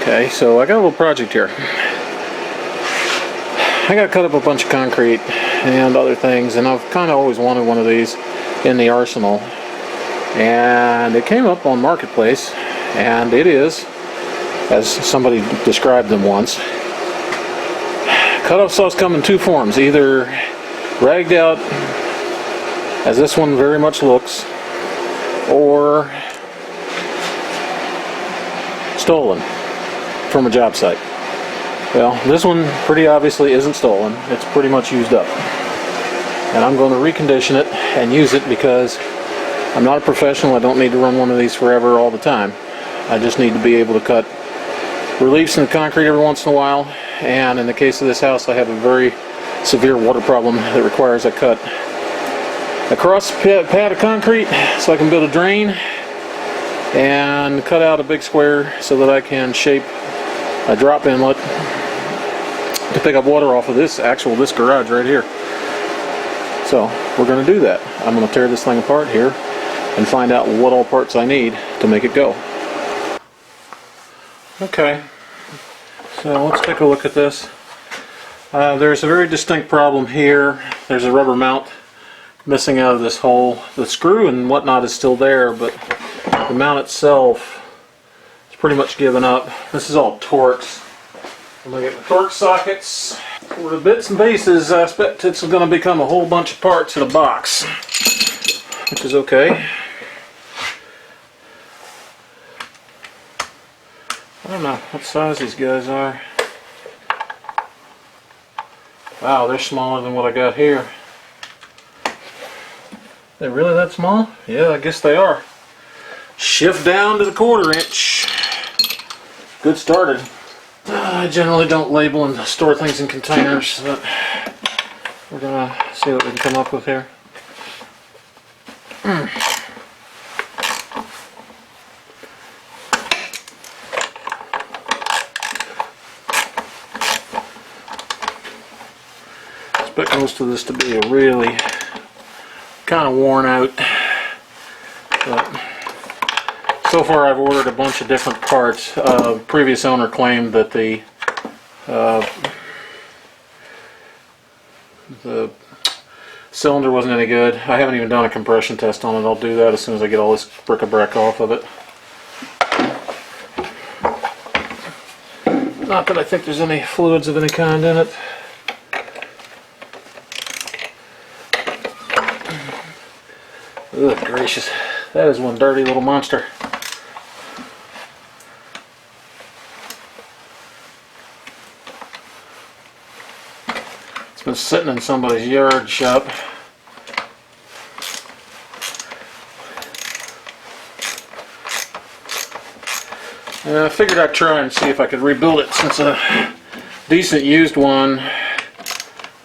Okay, so I got a little project here. I got to cut up a bunch of concrete and other things, and I've kind of always wanted one of these in the arsenal. And it came up on Marketplace, and it is, as somebody described them once, cutoff saws come in two forms: either ragged out, as this one very much looks, or stolen from a job site. Well, this one pretty obviously isn't stolen. It's pretty much used up. And I'm going to recondition it and use it because I'm not a professional. I don't need to run one of these forever all the time. I just need to be able to cut reliefs in the concrete every once in a while. And in the case of this house, I have a very severe water problem that requires I cut across a pad of concrete so I can build a drain and cut out a big square so that I can shape a drop inlet to pick up water off of this garage right here. So we're going to do that. I'm going to tear this thing apart here and find out what all parts I need to make it go. Okay, so let's take a look at this. There's a very distinct problem here. There's a rubber mount missing out of this hole. The screw and whatnot is still there, but the mount itself is pretty much given up. This is all Torx. I'm going to get the Torx sockets. For the bits and pieces, I expect it's going to become a whole bunch of parts in a box, which is okay. I don't know what size these guys are. Wow, they're smaller than what I got here. They're really that small? Yeah, I guess they are. Shift down to the 1/4 inch. Good started. I generally don't label and store things in containers, but we're gonna see what we can come up with here. I expect most of this to be a really kind of worn out, but so far I've ordered a bunch of different parts. Previous owner claimed that the cylinder wasn't any good. I haven't even done a compression test on it. I'll do that as soon as I get all this bric-a-brac off of it. Not that I think there's any fluids of any kind in it. Ugh, gracious. That is one dirty little monster. It's been sitting in somebody's yard shop. And I figured I'd try and see if I could rebuild it, since a decent used one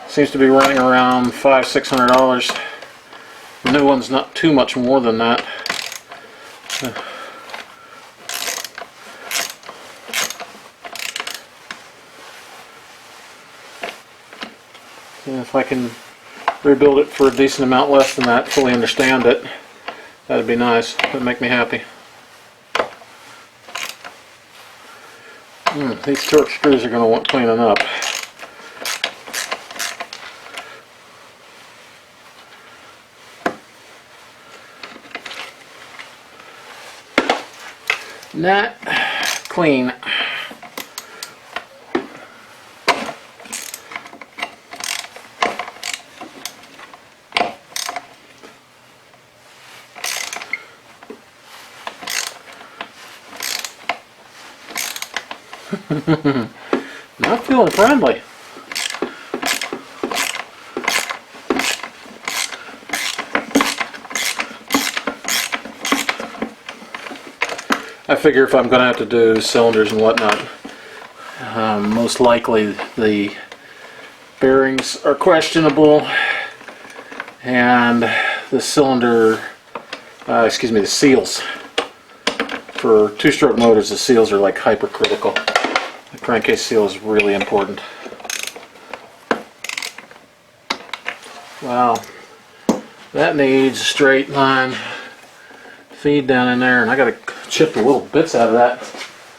seems to be running around $500–600. The new one's not too much more than that. And if I can rebuild it for a decent amount less than that, fully understand it, that'd be nice. That'd make me happy. These Torx screws are going to want cleaning up. Not clean. Not feeling friendly. I figure if I'm going to have to do cylinders and whatnot, most likely the bearings are questionable, and the cylinder, the seals. For two-stroke motors, the seals are like hypercritical. The crankcase seal is really important. Wow, that needs a straight line feed down in there, and I got to chip the little bits out of that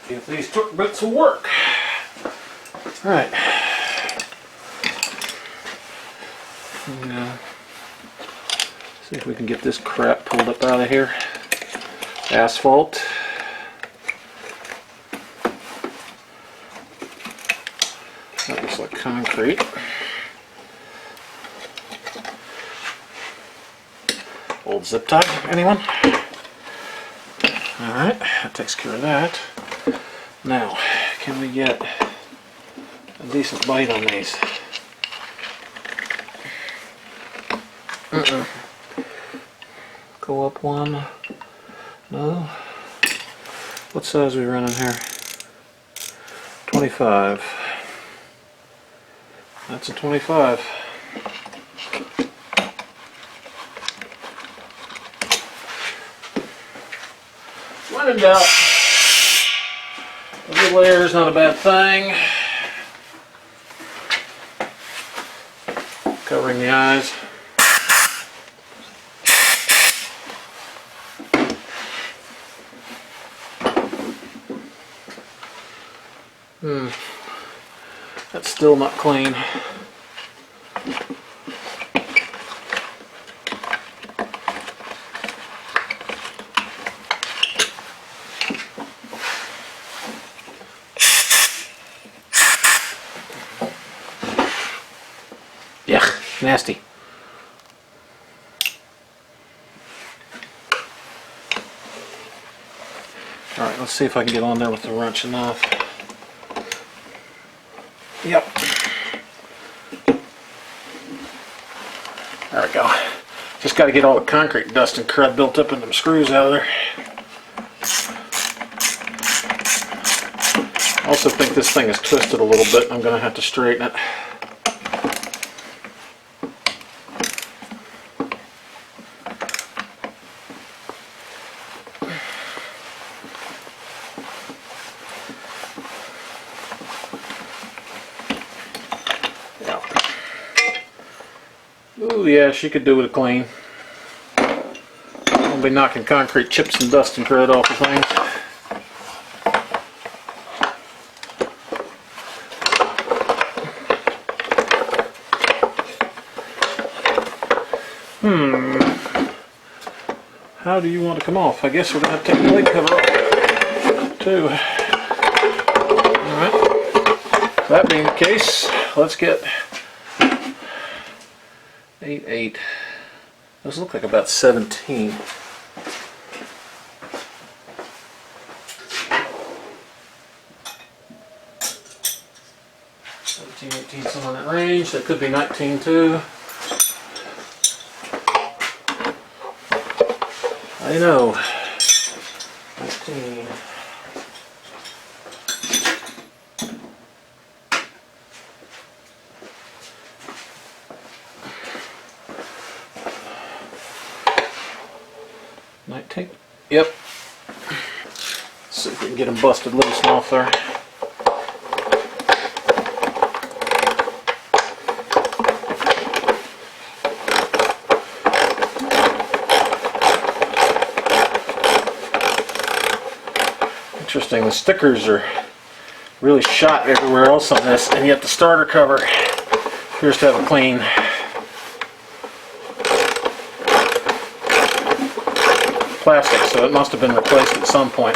See if these torque bits will work. Alright. See if we can get this crap pulled up out of here. Asphalt. That looks like concrete. Old zip tie, anyone? Alright, that takes care of that. Now, can we get a decent bite on these? Go up one. No. What size are we running here? 25. That's a 25. When in doubt, a good layer is not a bad thing. Covering the eyes. That's still not clean. Yuck, nasty. Alright, let's see if I can get on there with the wrench enough. Yep. There we go. Just got to get all the concrete dust and crud built up in them screws out of there. I also think this thing is twisted a little bit. I'm going to have to straighten it. Ooh, yeah, she could do with a clean. I'll be knocking concrete chips and dust and crud off the things. How do you want to come off? I guess we're going to have to take the lid cover off, too. Alright. That being the case, let's get 8. Those look like about 17. 17, 18, somewhere in that range. That could be 19 too. I know. 19. Yep. Let's see if we can get them busted loose and off there. Interesting, the stickers are really shot everywhere else on this, and yet the starter cover appears to have a clean. Plastic, so it must have been replaced at some point.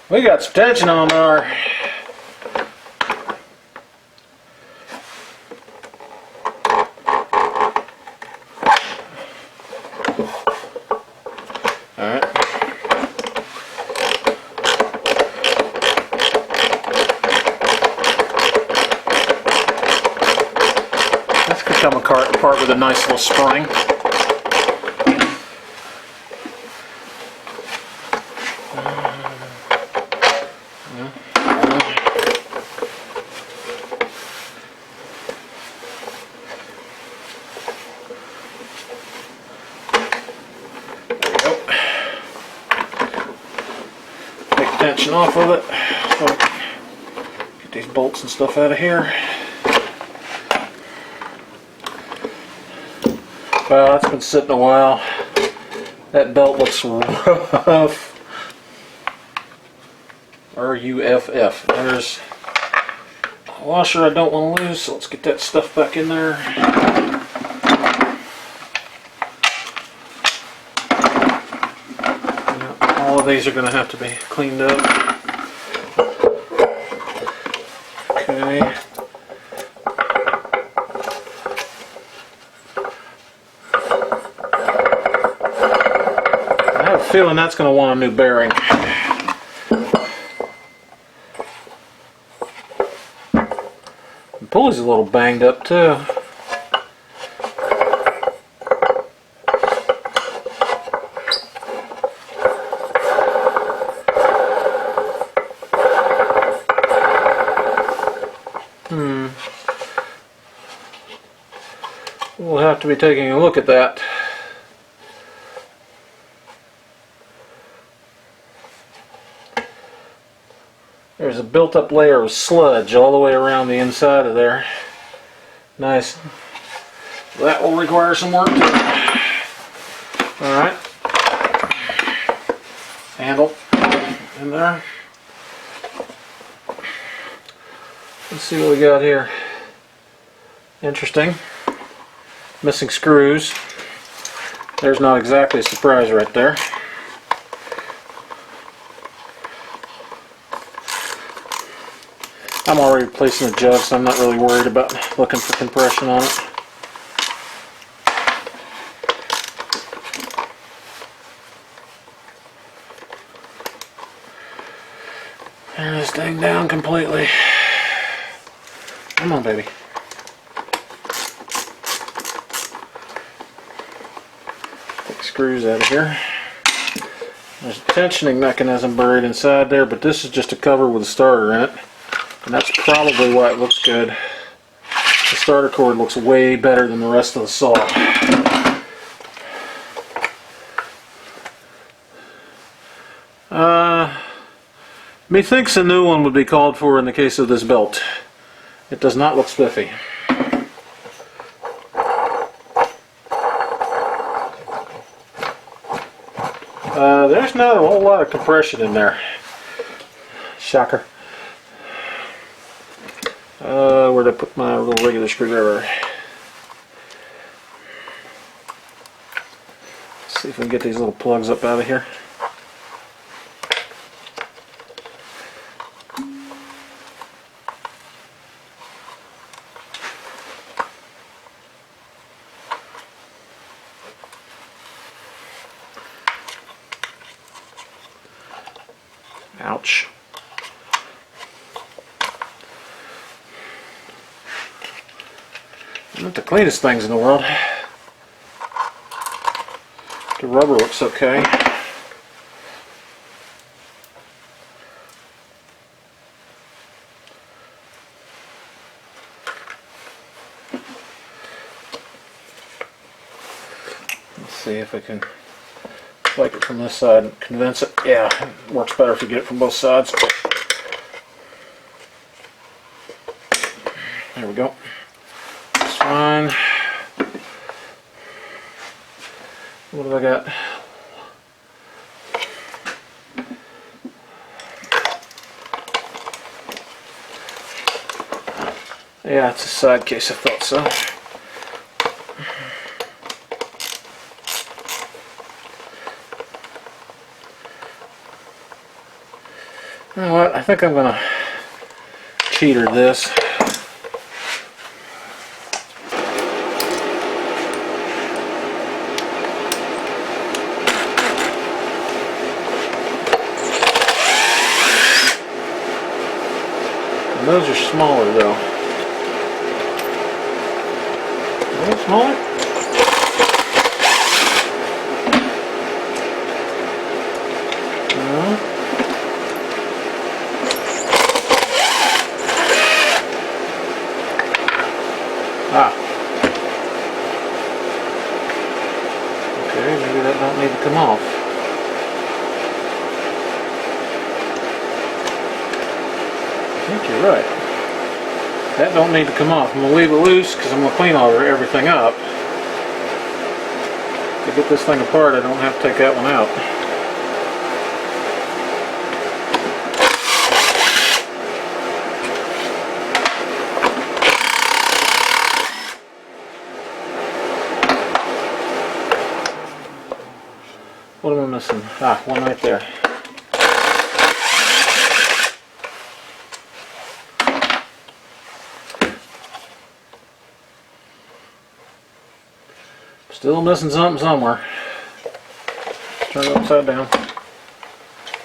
We got some tension on our come apart with a nice little spring. There we go. Take the tension off of it. So get these bolts and stuff out of here. Well, that's been sitting a while. That belt looks rough. R-U-F-F. There's a washer I don't want to lose, so let's get that stuff back in there. All of these are going to have to be cleaned up. Okay. I have a feeling that's going to want a new bearing. The pulley's a little banged up too. We'll have to be taking a look at that. There's a built-up layer of sludge all the way around the inside of there. Nice. That will require some work too. Alright. Handle in there. Let's see what we got here. Interesting. Missing screws. There's not exactly a surprise right there. I'm already replacing the jug, so I'm not really worried about looking for compression on it. Tear this thing down completely. Come on, baby. Take screws out of here. There's a tensioning mechanism buried inside there, but this is just a cover with a starter in it. And that's probably why it looks good. The starter cord looks way better than the rest of the saw. Methinks a new one would be called for in the case of this belt. It does not look spiffy. There's not a whole lot of compression in there. Shocker. Where'd I put my little regular screwdriver? Let's see if we can get these little plugs up out of here. Ouch. Not the cleanest things in the world. The rubber looks okay. Let's see if I can flake it from this side and condense it. Yeah, it works better if you get it from both sides. There we go. That's fine. What have I got? Yeah, it's a side case, I thought so. You know what? I think I'm gonna cheater this. And those are smaller though. A little smaller? Ah. Okay, maybe that don't need to come off. I think you're right. That don't need to come off. I'm going to leave it loose because I'm going to clean everything up. To get this thing apart, I don't have to take that one out. What am I missing? Ah, one right there. Still missing something somewhere. Turn it upside down.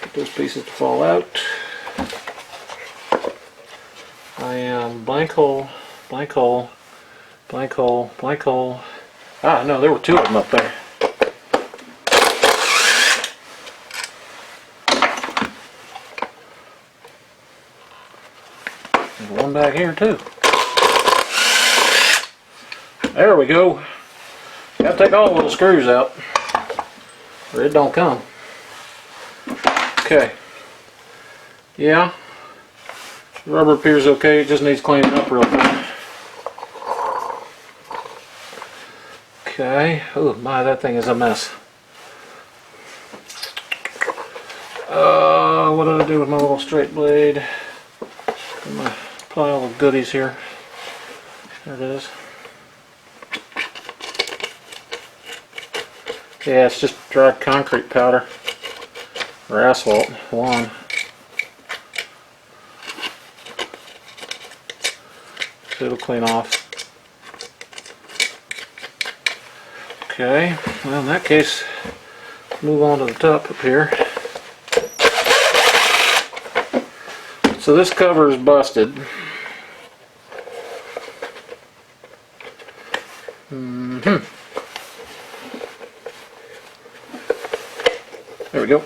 Get those pieces to fall out. I am blank hole, blank hole, blank hole, blank hole. Ah, no, there were two of them up there. There's one back here too. There we go. Got to take all those screws out, or it don't come. Okay. Yeah. The rubber appears okay. It just needs cleaning up real quick. Okay. Oh my, that thing is a mess. What did I do with my little straight blade? My pile of goodies here. There it is. Yeah, it's just dry concrete powder or asphalt lawn. So it'll clean off. Okay, well in that case, move on to the top up here. So this cover is busted. There we go.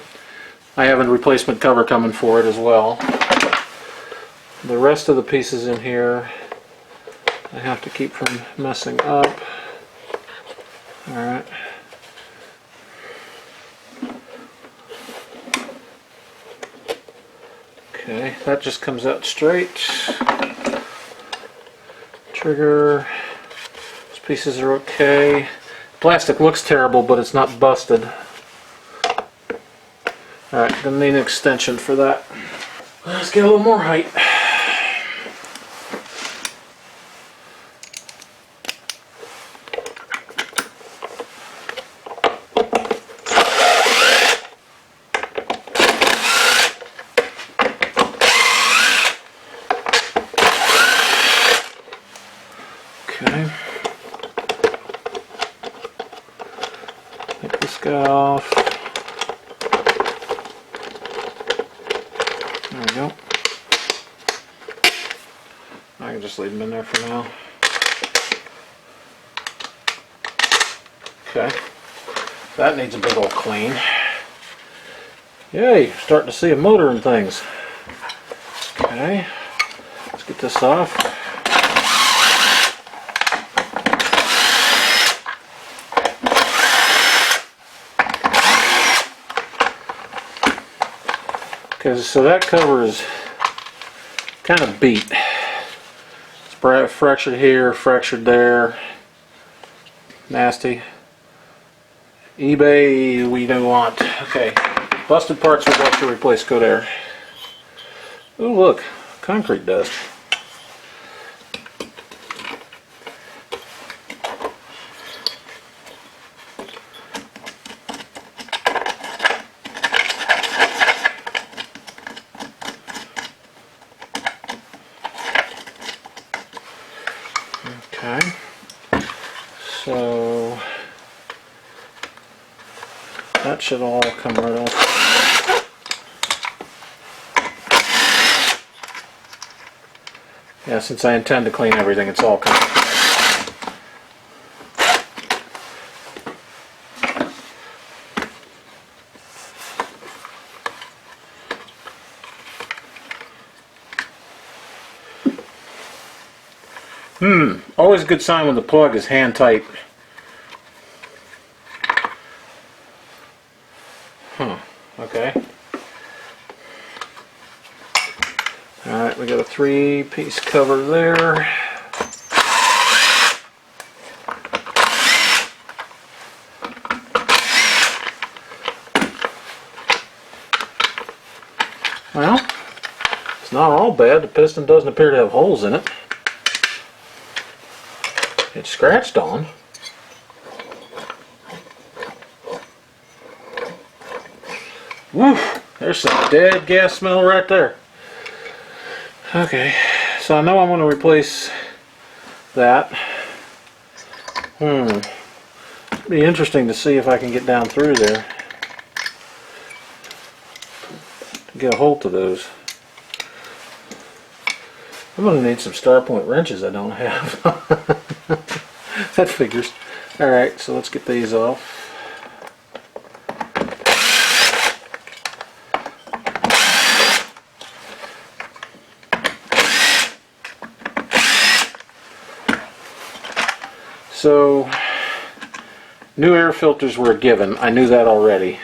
I have a replacement cover coming for it as well. The rest of the pieces in here I have to keep from messing up. Alright. Okay, that just comes out straight. Trigger. These pieces are okay. Plastic looks terrible, but it's not busted. Alright, gonna need an extension for that. Let's get a little more height. Okay. Take this guy off. There we go. I can just leave them in there for now. Okay. That needs a big old clean. Yay, starting to see a motor and things. Okay. Let's get this off. So that cover is kind of beat. It's fractured here, fractured there. Nasty. eBay we don't want. Okay, busted parts we'd like to replace. Go there. Oh look, concrete dust. Okay, so that should all come right off. Yeah, since I intend to clean everything, it's all coming. Always a good sign when the plug is hand tight. Okay. Alright, we got a 3-piece cover there. Well, it's not all bad. The piston doesn't appear to have holes in it. It's scratched on. Woo! There's some dead gas smell right there. Okay, so I know I'm going to replace that. Be interesting to see if I can get down through there to get a hold of those. I'm going to need some star point wrenches I don't have. That figures. Alright, so let's get these off. So, new air filters were a given. I knew that already.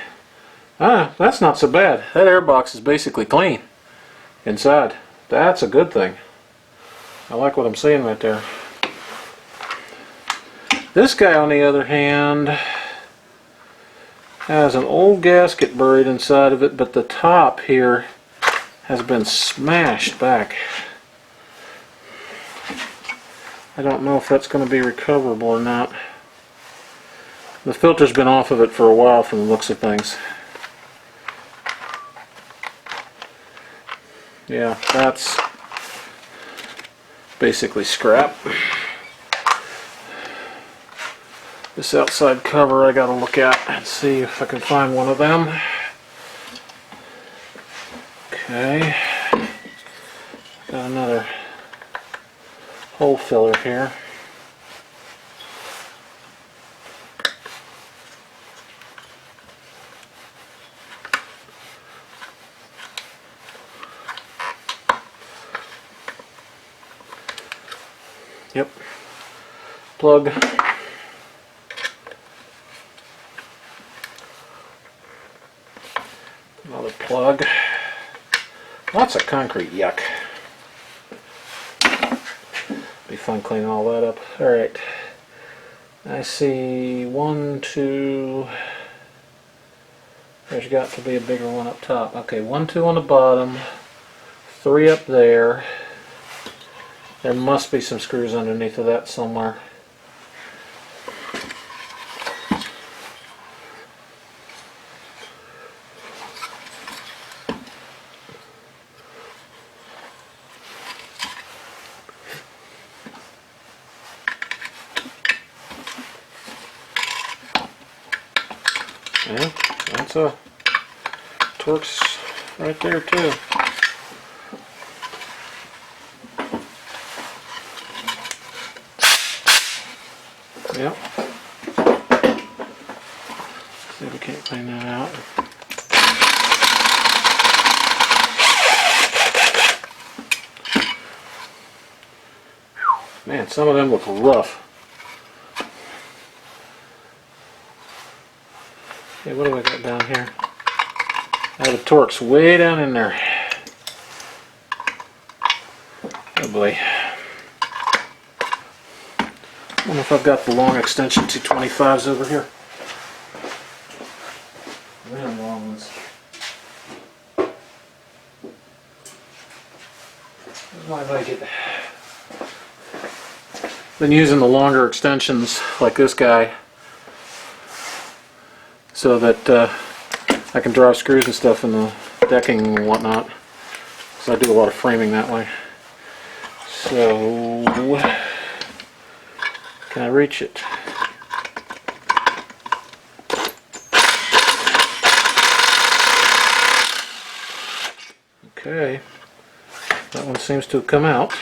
Ah, that's not so bad. That air box is basically clean inside. That's a good thing. I like what I'm seeing right there. This guy, on the other hand, has an old gasket buried inside of it, but the top here has been smashed back. I don't know if that's going to be recoverable or not. The filter's been off of it for a while from the looks of things. Yeah, that's basically scrap. This outside cover I gotta look at and see if I can find one of them. Okay. Got another hole filler here. Yep. Plug. Another plug. Lots of concrete, yuck. Be fun cleaning all that up. Alright. I see 1, 2. There's got to be a bigger one up top. Okay, 1, 2 on the bottom. 3 up there. There must be some screws underneath of that somewhere. Yeah, that's a Torx right there too. Yep. See if we can't clean that out. Man, some of them look rough. Okay, what do I got down here? I have a Torx way down in there. Oh boy. I wonder if I've got the long extension 225s over here. Really long ones. Why did I get? Been using the longer extensions like this guy so that I can drive screws and stuff in the decking and whatnot. So I do a lot of framing that way. So can I reach it? Okay, that one seems to have come out.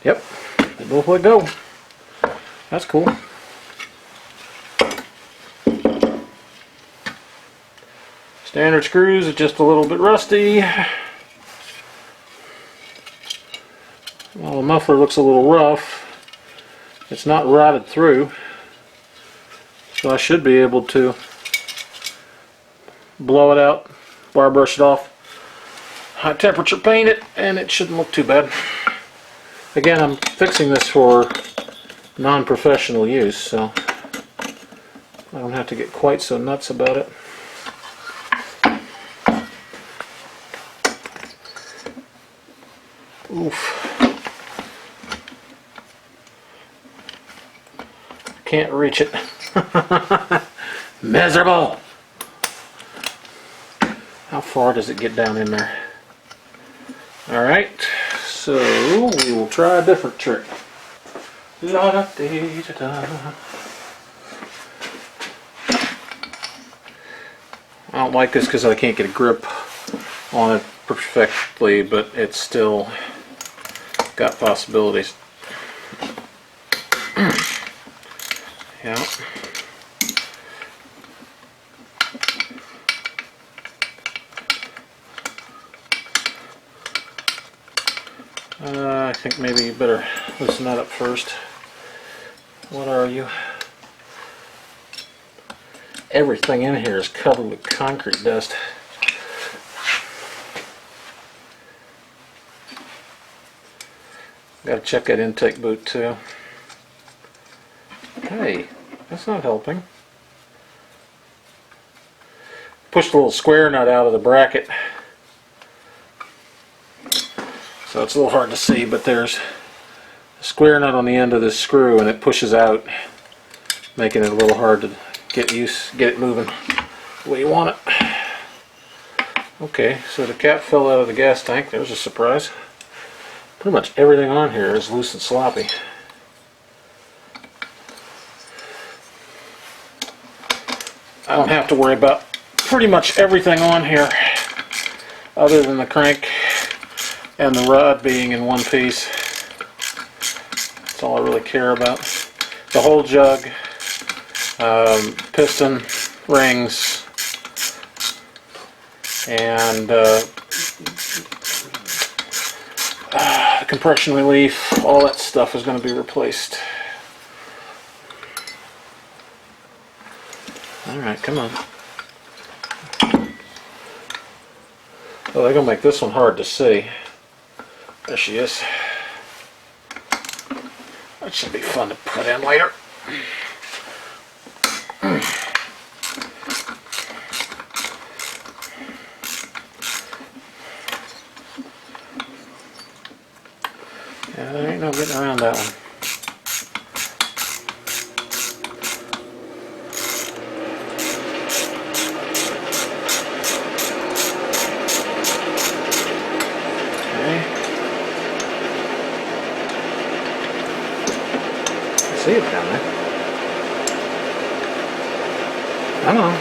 Yep, they both let go. That's cool. Standard screws are just a little bit rusty. Well, the muffler looks a little rough. It's not rotted through, so I should be able to blow it out, bar brush it off, high temperature paint it, and it shouldn't look too bad. Again, I'm fixing this for non-professional use, so I don't have to get quite so nuts about it. Oof. Can't reach it. Miserable! How far does it get down in there? Alright, so we will try a different trick. La da dee da da. I don't like this because I can't get a grip on it perfectly, but it's still got possibilities. Yeah. I think maybe you better loosen that up first. What are you? Everything in here is covered with concrete dust. Got to check that intake boot too. Hey, that's not helping. Pushed a little square nut out of the bracket. So it's a little hard to see, but there's a square nut on the end of this screw and it pushes out, making it a little hard to get it moving the way you want it. Okay, so the cap fell out of the gas tank. There's a surprise. Pretty much everything on here is loose and sloppy. I don't have to worry about pretty much everything on here other than the crank and the rod being in one piece. That's all I really care about. The whole jug, piston, rings, and compression relief, all that stuff is going to be replaced. Alright, come on. Oh, they're going to make this one hard to see. There she is. That should be fun to put in later. Yeah, there ain't no getting around that one. See it down there. Come on.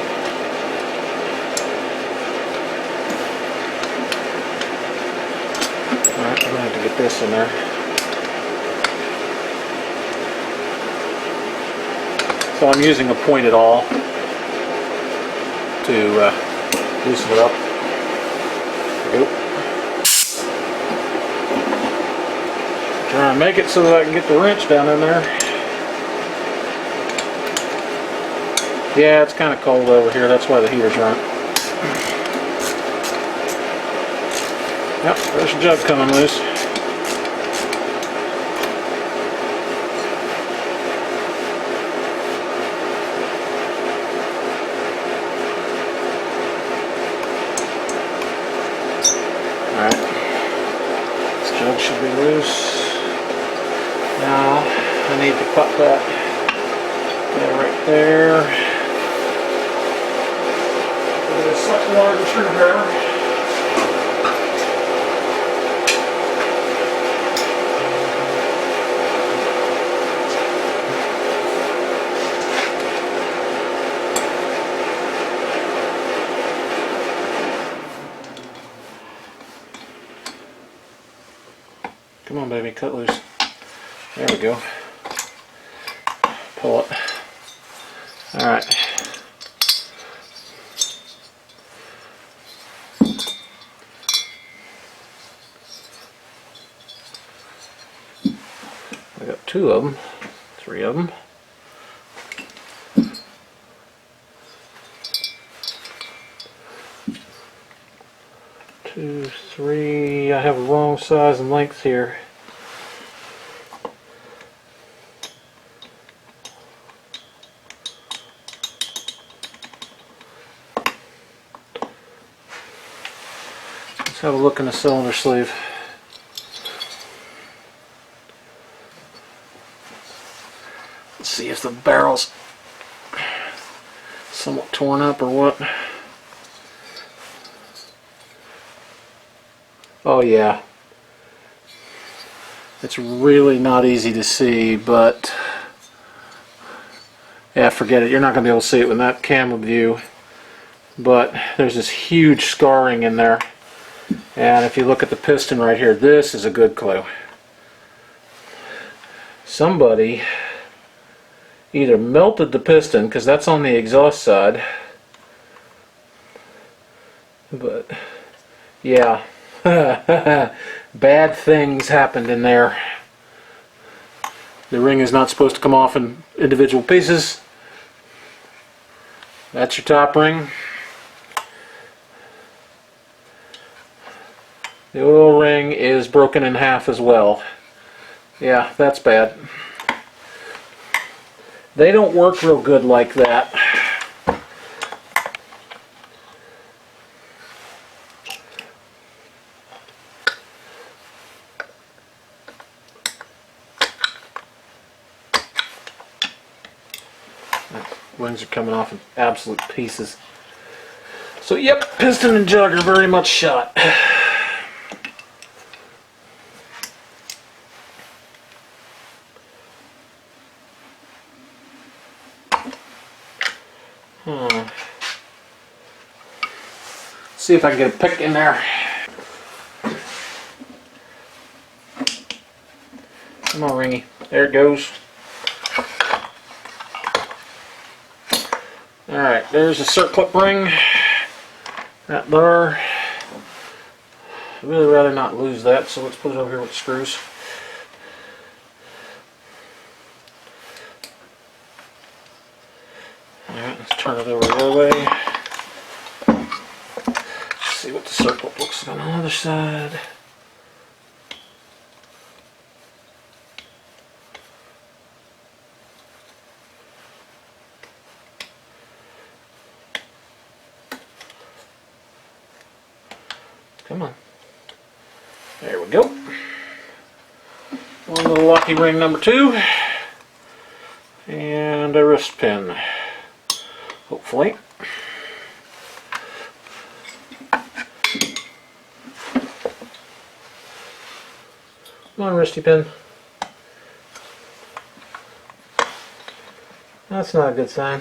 Alright, I'm going to have to get this in there. So I'm using a pointed awl to loosen it up. Nope. Try and make it so that I can get the wrench down in there. Yeah, it's kind of cold over here, that's why the heater's running. Yep, there's a jug coming loose. Alright, this jug should be loose. Now, I need to pop that right there. Such a large screwdriver. Come on, baby, cut loose. There we go. Pull it. All right. I got 2 of them, 3 of them. Two, 3. I have a wrong size and length here. have a look in the cylinder sleeve. Let's see if the barrel's somewhat torn up or what. Oh yeah. It's really not easy to see, but yeah, forget it. You're not going to be able to see it with that camera view. But there's this huge scarring in there. And if you look at the piston right here, this is a good clue. Somebody either melted the piston, because that's on the exhaust side. But yeah. Bad things happened in there. The ring is not supposed to come off in individual pieces. That's your top ring. The oil ring is broken in half as well. Yeah, that's bad. They don't work real good like that. Wings are coming off in absolute pieces. So yep, piston and jug are very much shot. See if I can get a pick in there. Come on, ringy. There it goes. Alright, there's a circlip ring. That there. I'd really rather not lose that, so let's put it over here with the screws. Alright, let's turn it over the other way. Let's see what the circlip looks like on the other side. Come on. There we go. One little lucky ring number 2. And a wrist pin. Hopefully. Come on, wristy pin. That's not a good sign.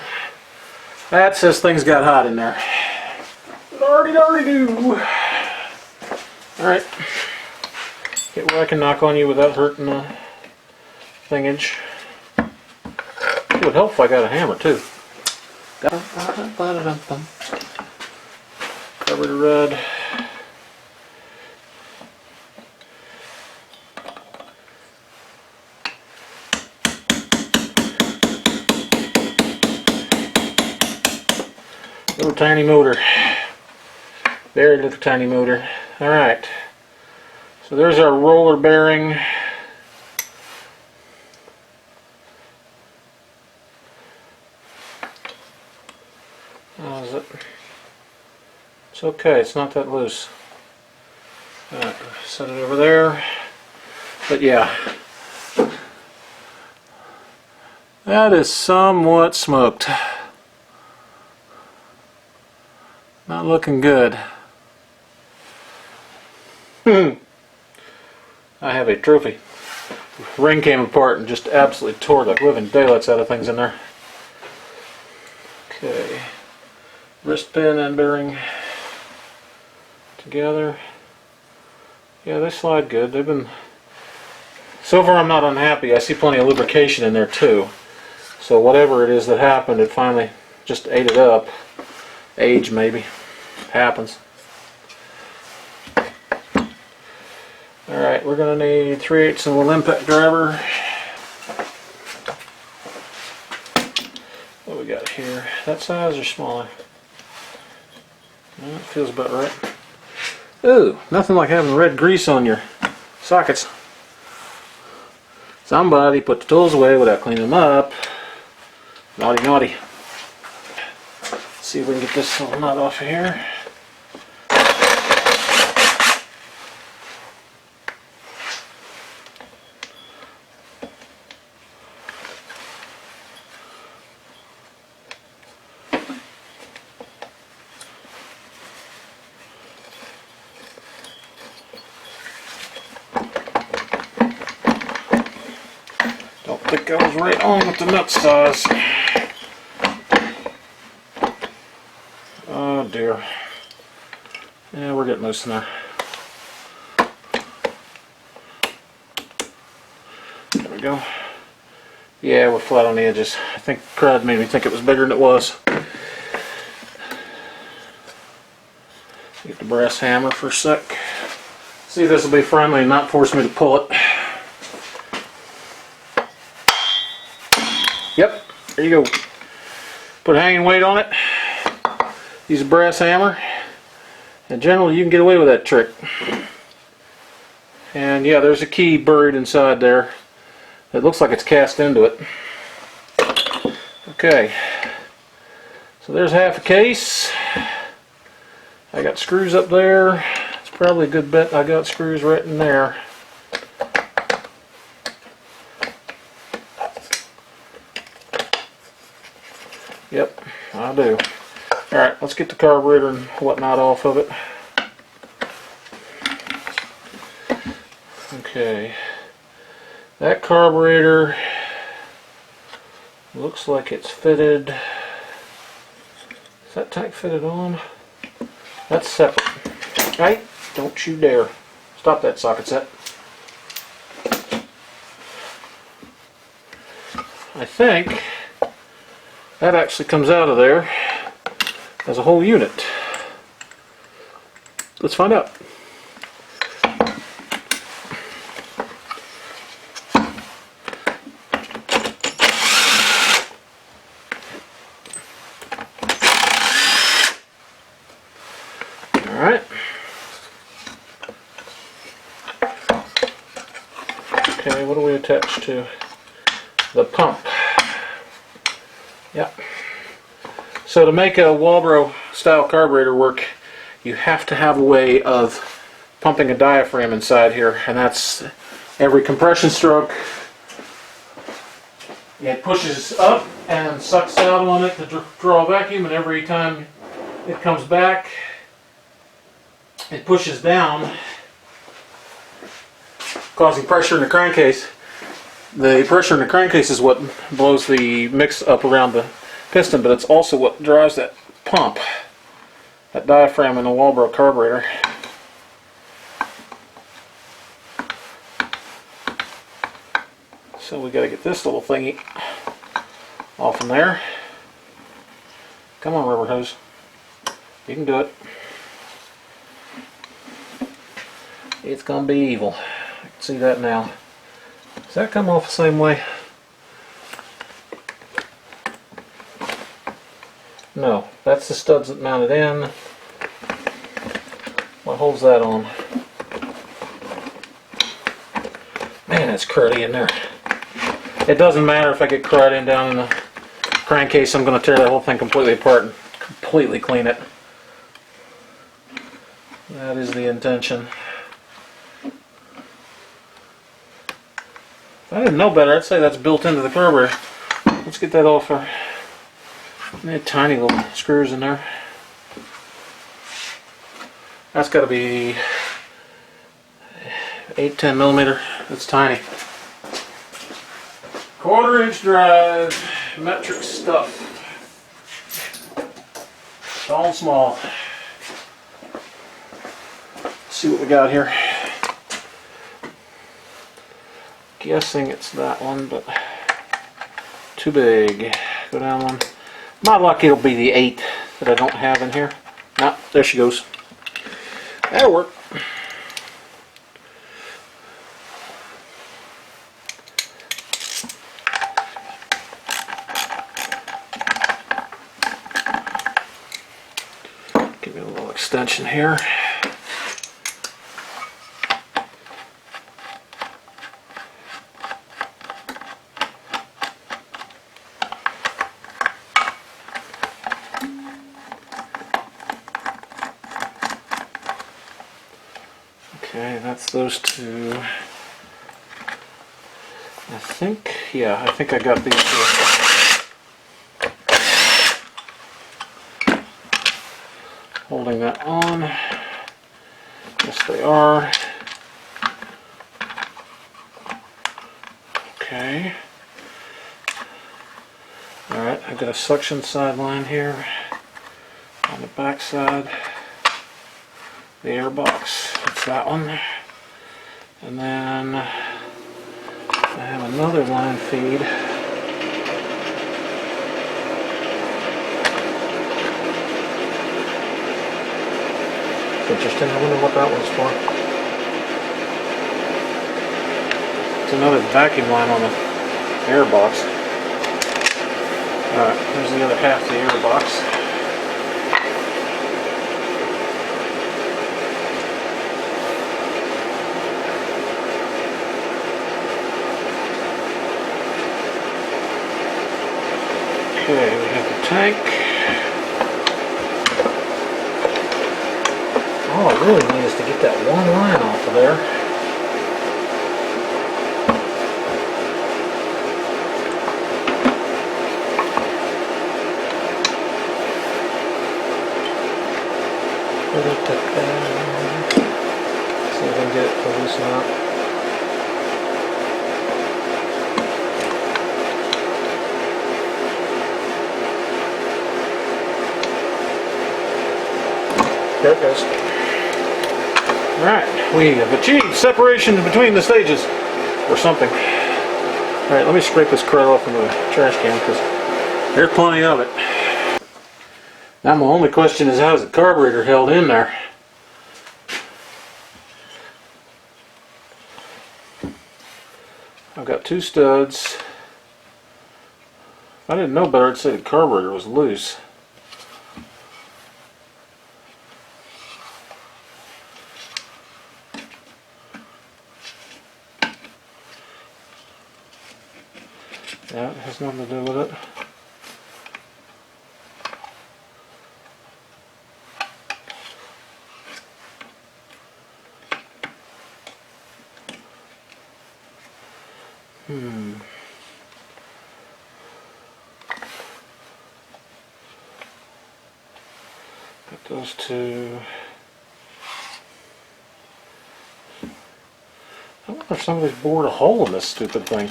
That says things got hot in there. Lordy-dardy-doo. Alright, get where I can knock on you without hurting the thingage. It would help if I got a hammer too. Cover the red. Little tiny motor. Very little tiny motor. Alright, so there's our roller bearing. How is it? It's okay, it's not that loose. Alright, set it over there. But yeah, that is somewhat smoked. Not looking good. I have a trophy. Ring came apart and just absolutely tore the living daylights out of things in there. Okay, wrist pin and bearing together. Yeah, they slide good. They've been, so far I'm not unhappy. I see plenty of lubrication in there too. So whatever it is that happened, it finally just ate it up. Age maybe. Happens. Alright, we're going to need 3/8 of an impact driver. What we got here? That size or smaller? That feels about right. Ooh, nothing like having red grease on your sockets. Somebody put the tools away without cleaning them up. Naughty, naughty. Let's see if we can get this little nut off of here. think I was right on with the nut size. Oh dear. Yeah, we're getting loose now. There we go. Yeah, we're flat on the edges. I think crud made me think it was bigger than it was. Get the brass hammer for a sec. See if this will be friendly and not force me to pull it. Yep, there you go. Put a hanging weight on it. Use a brass hammer. And generally you can get away with that trick. And yeah, there's a key buried inside there. It looks like it's cast into it. Okay. So there's half a case. I got screws up there. It's probably a good bet I got screws right in there. Yep, I do. Alright, let's get the carburetor and whatnot off of it. Okay. That carburetor looks like it's fitted. Is that tank fitted on? That's separate. Right? Don't you dare. Stop that socket set. I think that actually comes out of there as a whole unit. Let's find out. Alright. Okay, what do we attach to? The pump. Yep. So to make a Walbro style carburetor work, you have to have a way of pumping a diaphragm inside here, and that's every compression stroke. It pushes up and sucks out on it to draw vacuum, and every time it comes back, it pushes down, causing pressure in the crankcase. The pressure in the crankcase is what blows the mix up around the piston, but it's also what drives that pump, that diaphragm in the Walbro carburetor. So we got to get this little thingy off in there. Come on, rubber hose. You can do it. It's going to be evil. I can see that now. Does that come off the same way? No, that's the studs that mount it in. What holds that on? Man, that's cruddy in there. It doesn't matter if I get crud in down in the crankcase. I'm going to tear that whole thing completely apart and completely clean it. That is the intention. If I didn't know better, I'd say that's built into the carburetor. Let's get that off there. They had tiny little screws in there. That's got to be 8-10 millimeter. That's tiny. 1/4 inch drive, metric stuff. Tall and small. Let's see what we got here. Guessing it's that one, but too big. Go down one. My luck, it'll be the 8 that I don't have in here. No, there she goes. That'll work. Give me a little extension here. Okay, that's those two. I think, yeah, I think I got these two. Holding that on. Yes, they are. Okay. Alright, I've got a suction side line here on the back side. The air box, it's that one. And then I have another line feed. It's interesting, I wonder what that one's for. It's another vacuum line on the air box. Alright, here's the other half of the air box. Okay, we have the tank. All I really need is to get that one line off of there. See if I can get it to loosen up. There it goes. Alright, we have achieved separation between the stages, or something. Alright, let me scrape this crud off into the trash can, because there's plenty of it. Now my only question is, how's the carburetor held in there? I've got two studs. If I didn't know better, I'd say the carburetor was loose. Yeah, it has nothing to do with it. Put those two. I wonder if somebody's bored a hole in this stupid thing.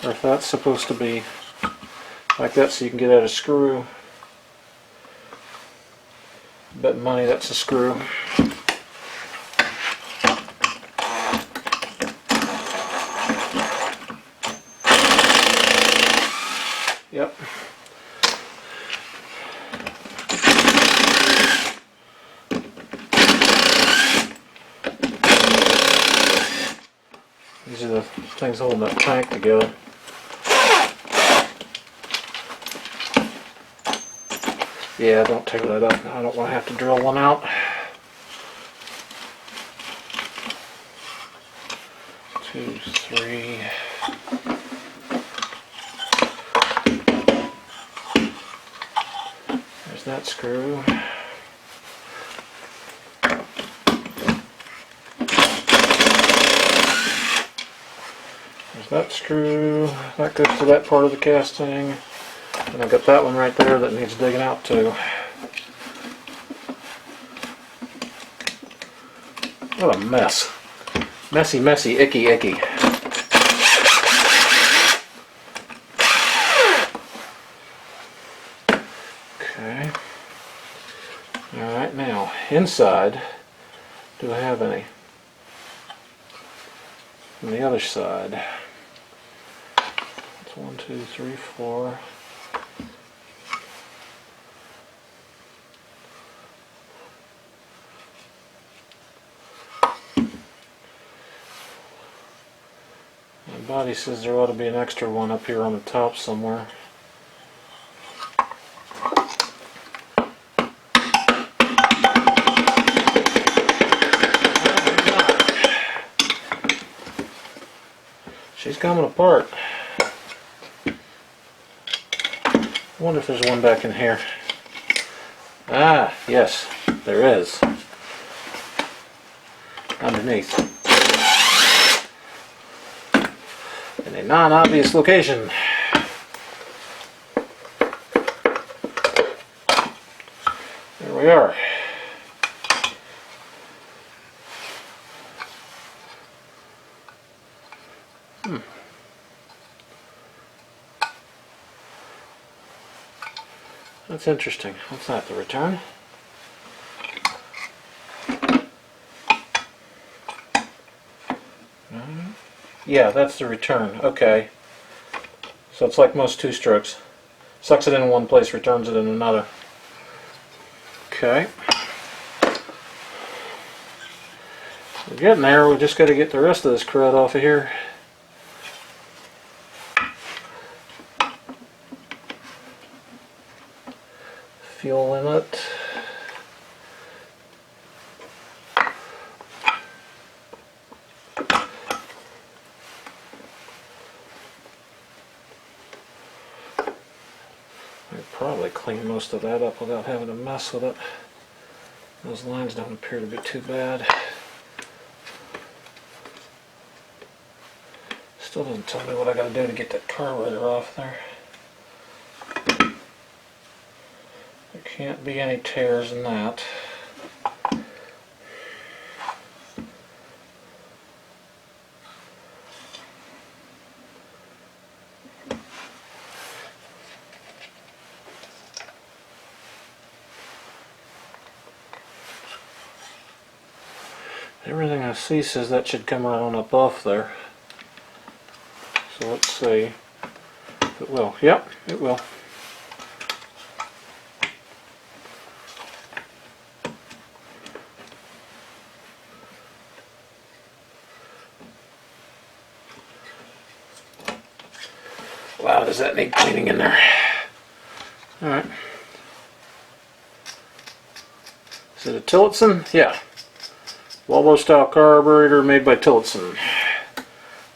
Or if that's supposed to be like that so you can get out a screw. Bet money that's a screw. Yep. These are the things holding that tank together. Yeah, don't take that up. I don't want to have to drill one out. Two, three. There's that screw. There's that screw. That goes to that part of the casting. And I've got that one right there that needs digging out too. What a mess. Messy, messy, icky, icky. Okay. Alright, now, inside, do I have any? On the other side. That's 1, 2, 3, 4. Body says there ought to be an extra one up here on the top somewhere. She's coming apart. I wonder if there's one back in here. Ah, yes, there is. Underneath. In a non-obvious location. There we are. That's interesting. What's that, the return? Yeah, that's the return. Okay. So it's like most two-strokes. Sucks it in one place, returns it in another. Okay. We're getting there. We just got to get the rest of this crud off of here. Fuel inlet. I'd probably clean most of that up without having to mess with it. Those lines don't appear to be too bad. Still doesn't tell me what I got to do to get that carburetor off there. There can't be any tears in that. Everything I see says that should come right on up off there. So let's see if it will. Yep, it will. Wow, does that need cleaning in there? Alright. Is it a Tillotson? Yeah. Volvo style carburetor made by Tillotson.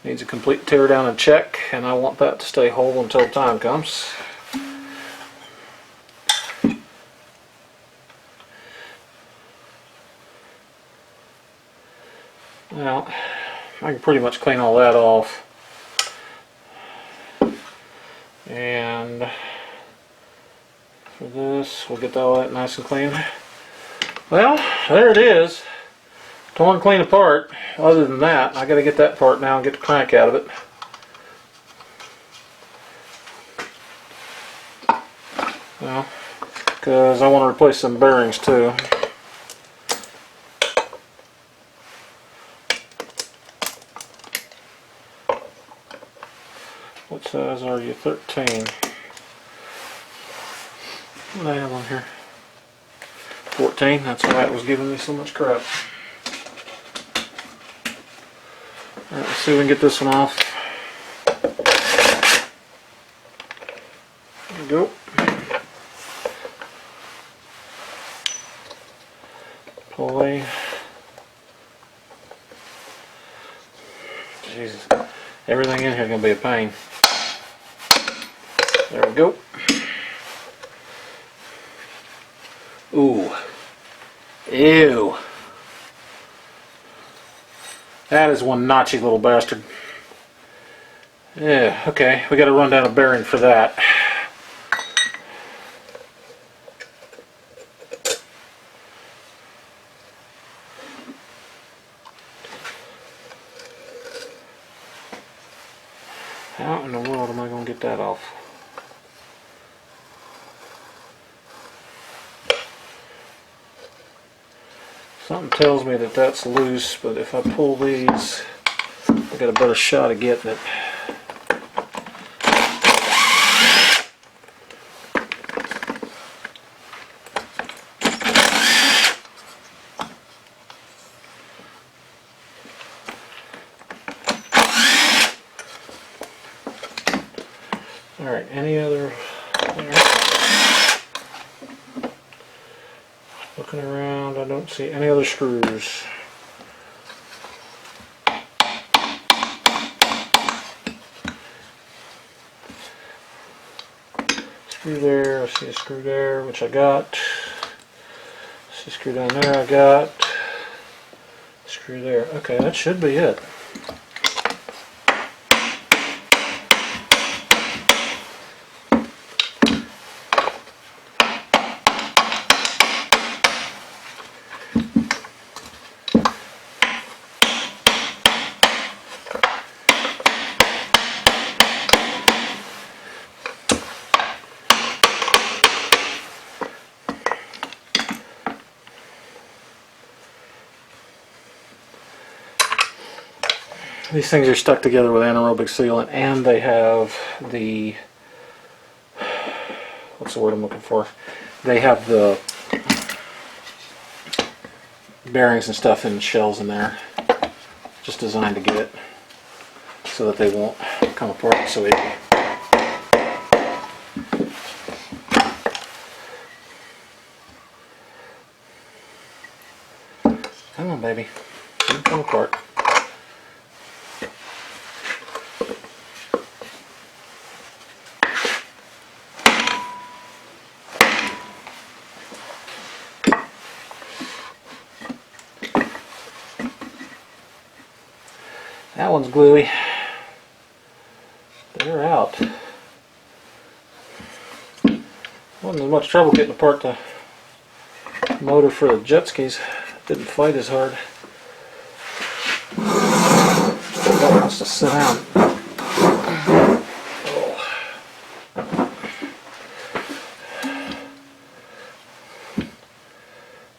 Needs a complete tear down and check, and I want that to stay whole until time comes. Well, I can pretty much clean all that off. And for this, we'll get all that nice and clean. Well, there it is. Torn clean apart. Other than that, I got to get that part now and get the crank out of it. Well, because I want to replace some bearings too. What size are you? 13. What do I have on here? 14. That's why it was giving me so much crap. Alright, let's see if we can get this one off. There we go. Pulley. Jesus. Everything in here is going to be a pain. There we go. Ooh. Ew. That is one notchy little bastard. Yeah, okay. We got to run down a bearing for that. How in the world am I going to get that off? Something tells me that that's loose, but if I pull these, I got a better shot of getting it. Alright, any other there? Looking around, I don't see any other screws. Screw there, I see a screw there, which I got. See a screw down there, I got. Screw there. Okay, that should be it. These things are stuck together with anaerobic sealant, and they have the, what's the word I'm looking for? They have the bearings and stuff in shells in there, just designed to get it so that they won't come apart so easily. Come on, baby. Don't come apart. That one's gluey. They're out. Wasn't as much trouble getting apart the motor for the jet skis. Didn't fight as hard. That wants to sit down. Oh.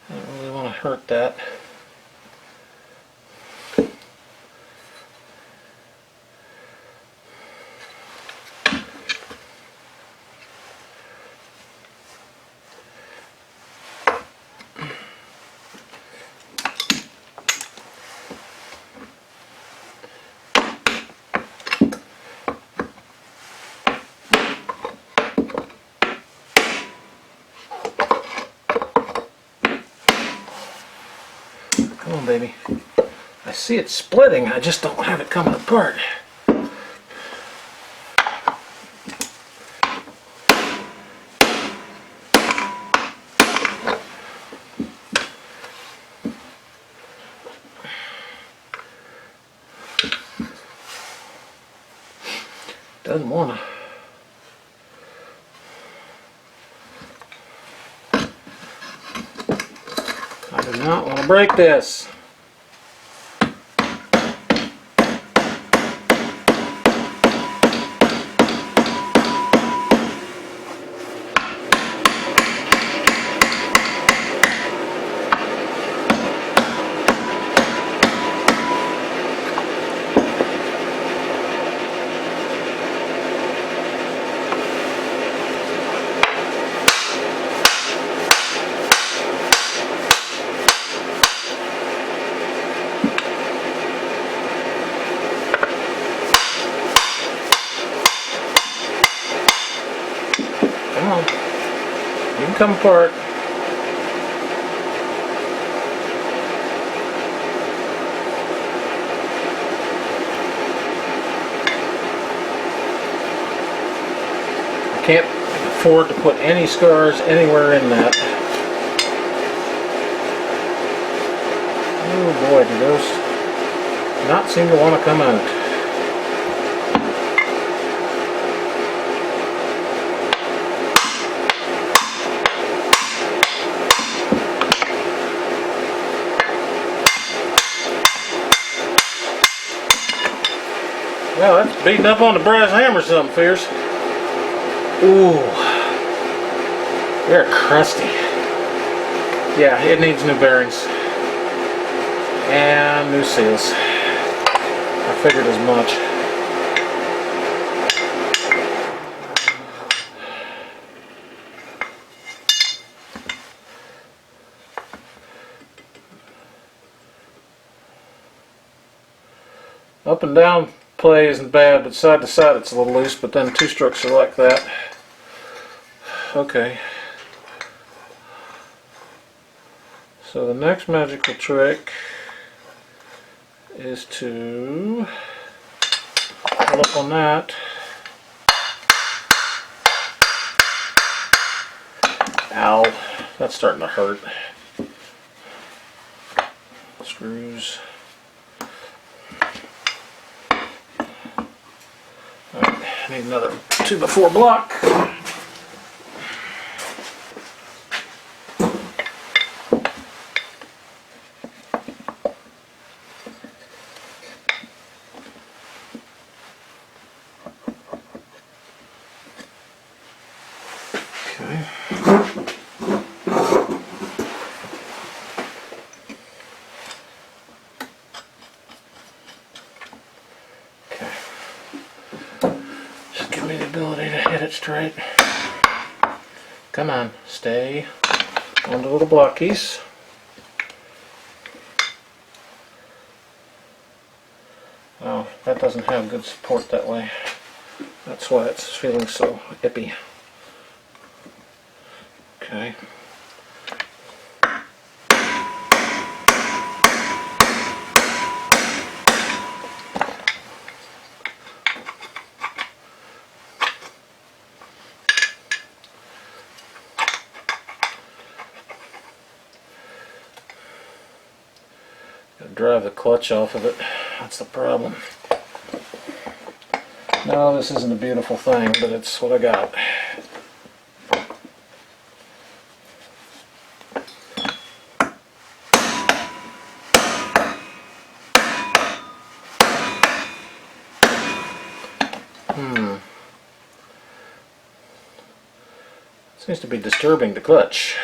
I don't really want to hurt that. Come on, baby. I see it splitting, I just don't have it coming apart. Doesn't want to. I do not want to break this. Come on. You can come apart. I can't afford to put any scars anywhere in that. Oh boy, do those not seem to want to come out. Well, that's beating up on the brass hammer something fierce. Ooh, they're crusty. Yeah, it needs new bearings and new seals. I figured as much. Up and down play isn't bad, but side to side it's a little loose, but then two strokes are like that. Okay. So the next magical trick is to pull up on that. Ow, that's starting to hurt. Screws. Alright, I need another 2x4 block. Okay. gives me the ability to hit it straight. Come on, stay on the little blockies. Oh, that doesn't have good support that way. That's why it's feeling so ippy. Okay. Drive the clutch off of it. That's the problem. No, this isn't a beautiful thing, but it's what I got. Seems to be disturbing the clutch.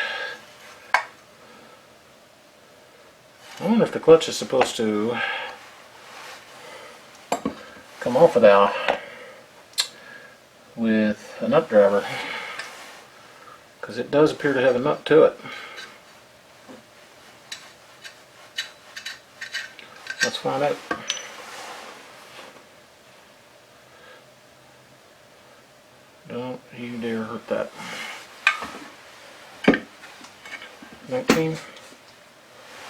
I wonder if the clutch is supposed to come off of that with a nut driver, because it does appear to have a nut to it. Let's find out. Don't you dare hurt that. 19,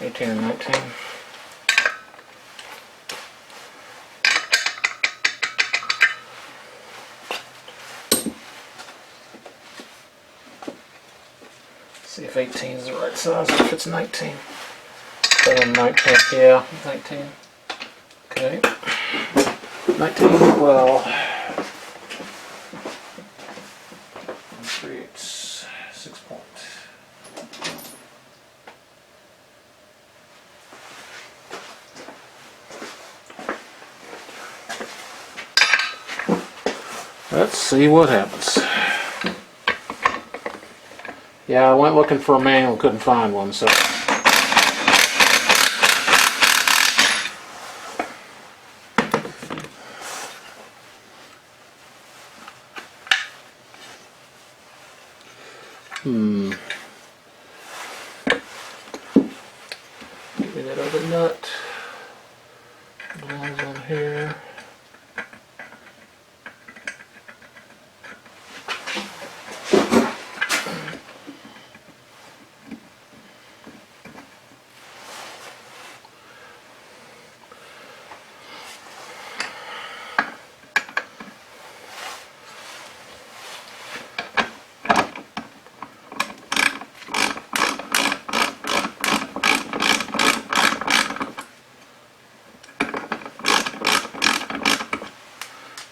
18 and 19. See if 18 is the right size, if it's 19. 19, yeah, 19. Okay. 19, well, 3/8, 6 point. Let's see what happens. Yeah, I went looking for a manual, couldn't find one, so. Give me that other nut. Belongs on here.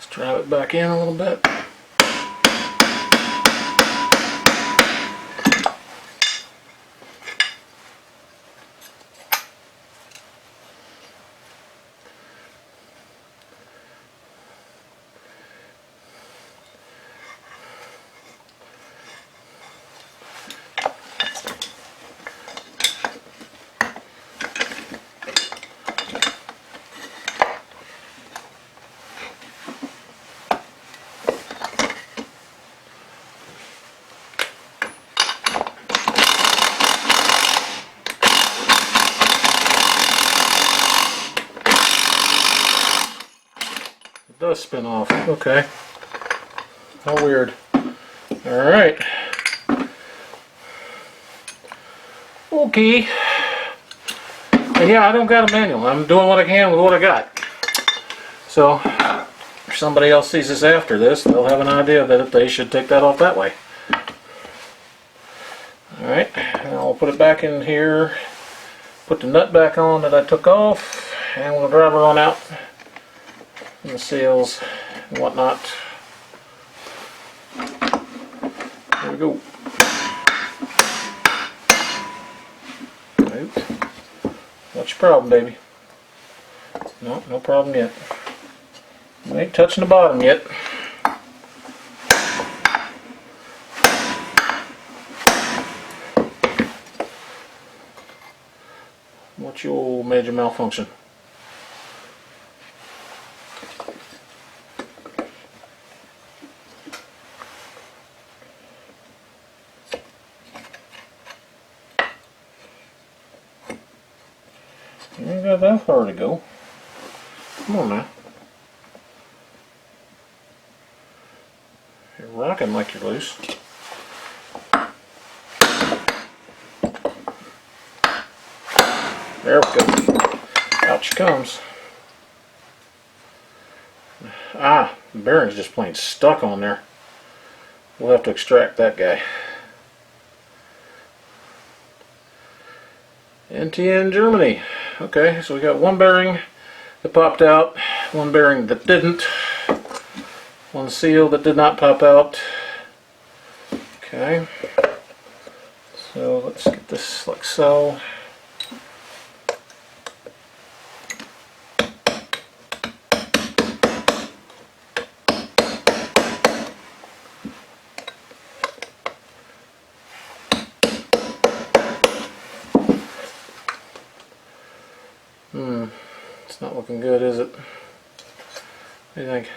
Drive it back in a little bit. It does spin off. Okay. How weird. Alright. Okay. And yeah, I don't got a manual. I'm doing what I can with what I got. So, if somebody else sees this after this, they'll have an idea that they should take that off that way. Alright, and I'll put it back in here, put the nut back on that I took off, and we'll drive her on out. And the seals and whatnot. There we go. What's your problem, baby? No, no problem yet. We ain't touching the bottom yet. What's your major malfunction? got that far to go. Come on now. You're rocking like you're loose. There we go. Out she comes. Ah, the bearing's just plain stuck on there. We'll have to extract that guy. NTN Germany. Okay, so we got one bearing that popped out, one bearing that didn't, one seal that did not pop out. Okay, so let's get this like so. It's not looking good, is it? What do you think?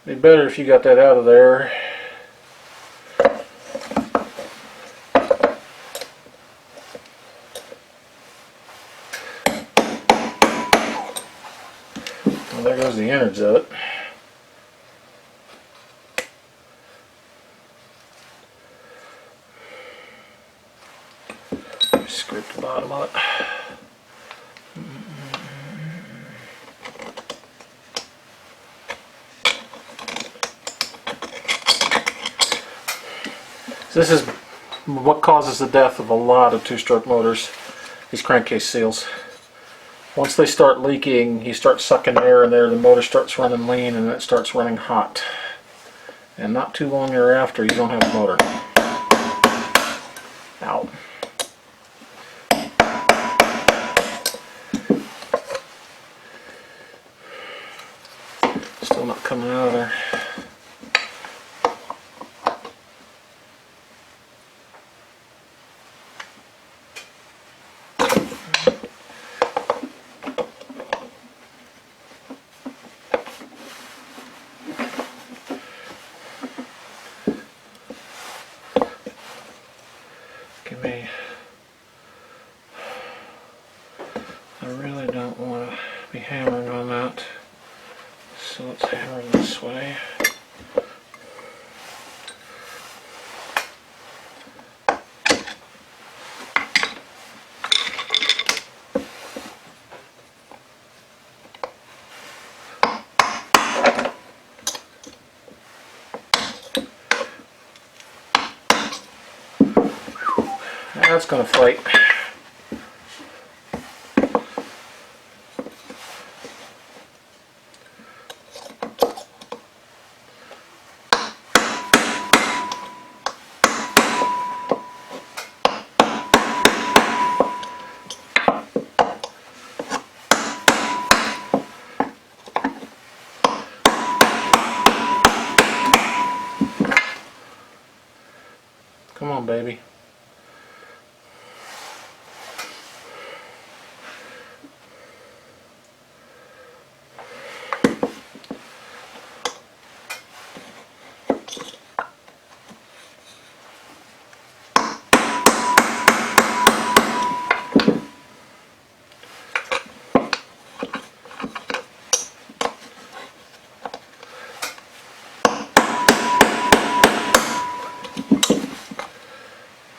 It'd be better if you got that out of there. Well, there goes the innards of it. Scrape the bottom of it. This is what causes the death of a lot of two-stroke motors, these crankcase seals. Once they start leaking, you start sucking air in there, the motor starts running lean and it starts running hot. And not too long thereafter, you don't have a motor. Ow. Still not coming out of there. I really don't want to be hammering on that, so let's hammer this way. That's going to fight. Come on, baby.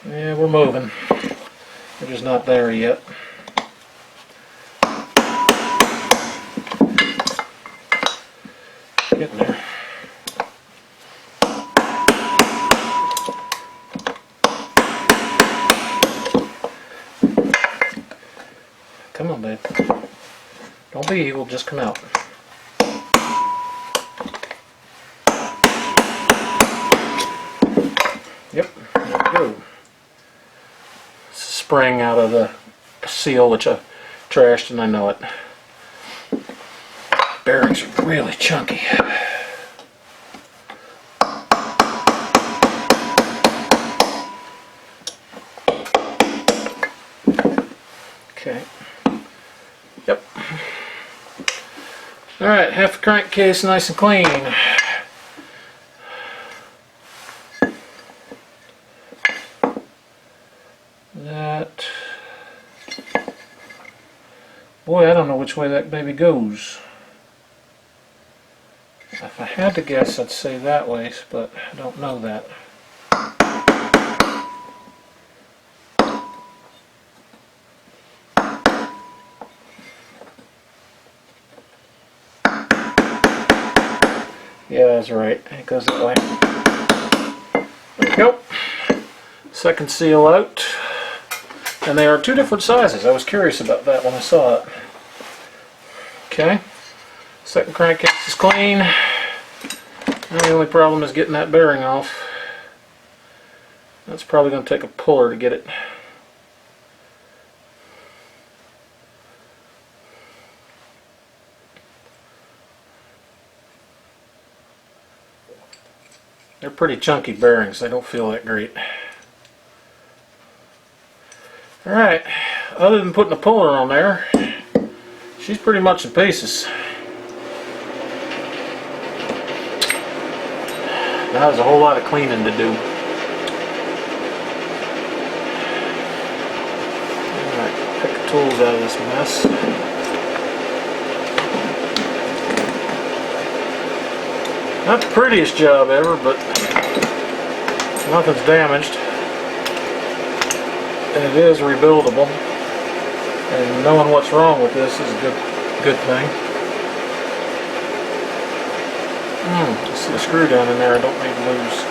Yeah, we're moving. We're just not there yet. Getting there. Come on, babe. Don't be evil, just come out. Yep, there we go. Spring out of the seal, which I trashed, and I know it. Bearings are really chunky. Okay. Yep. Alright, half the crankcase nice and clean. That which way that baby goes. If I had to guess, I'd say that way, but I don't know that. Yeah, that's right. It goes that way. There we go. Second seal out. And they are two different sizes. I was curious about that when I saw it. Okay. Second crankcase is clean. And the only problem is getting that bearing off. That's probably going to take a puller to get it. They're pretty chunky bearings. They don't feel that great. Alright, other than putting a puller on there, she's pretty much in pieces. Now there's a whole lot of cleaning to do. Alright, pick the tools out of this mess. Not the prettiest job ever, but nothing's damaged. And it is rebuildable. And knowing what's wrong with this is a good thing. I see a screw down in there I don't need to lose.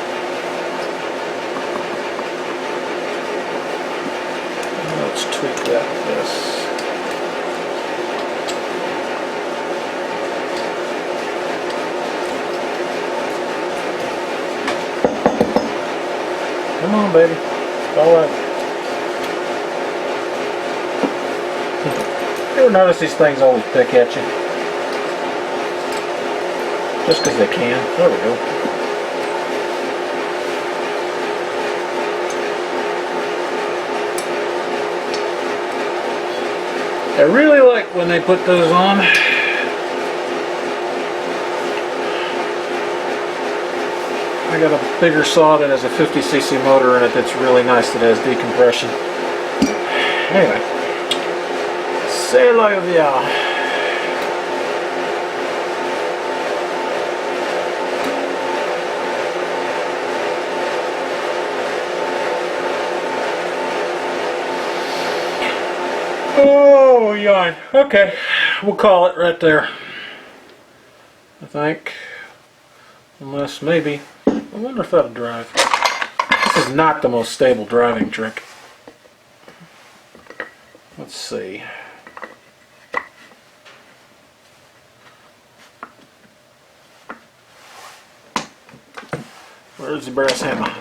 Let's tweak that with this. Come on, baby. It's all right. You ever notice these things always pick at you? Just because they can. There we go. I really like when they put those on. I got a bigger saw that has a 50cc motor in it that's really nice that has decompression. Anyway. C'est la vie. Oh, yawn. Okay, we'll call it right there. I think. Unless maybe. I wonder if that'll drive. This is not the most stable driving trick. Let's see. Where's the brass hammer?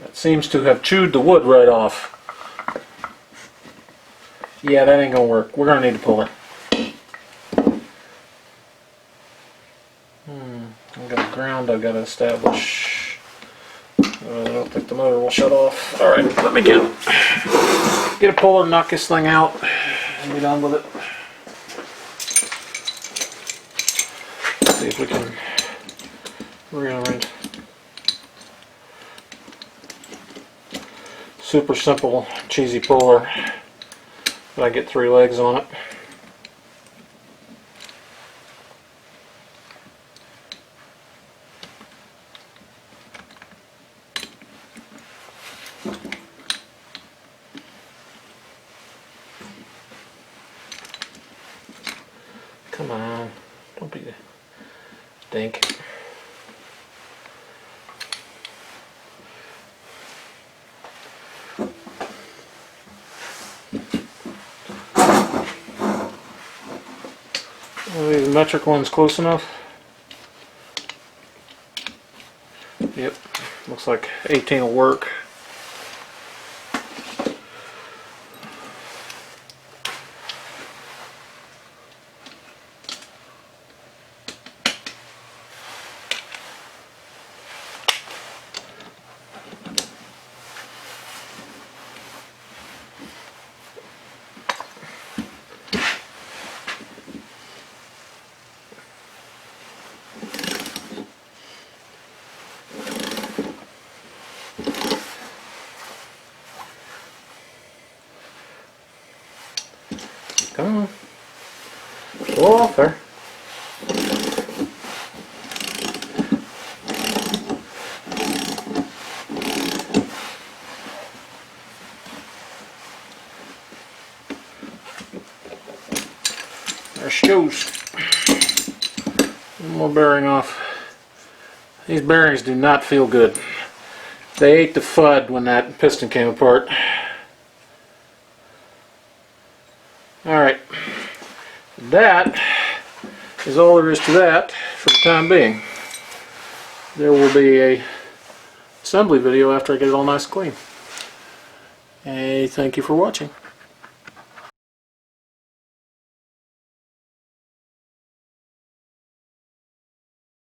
That seems to have chewed the wood right off. Yeah, that ain't gonna work. We're gonna need to pull it. I've got a ground I've got to establish. I don't think the motor will shut off. Alright, let me get a puller and knock this thing out and be done with it. See if we can rearrange. Super simple, cheesy puller, but I get 3 legs on it. Come on, don't be a dink. Are these metric ones close enough? Yep, looks like 18 will work. Come on. Go off there. There she goes. One more bearing off. These bearings do not feel good. They ate the FUD when that piston came apart. Alright. That is all there is to that for the time being. There will be a assembly video after I get it all nice and clean. Hey, thank you for watching.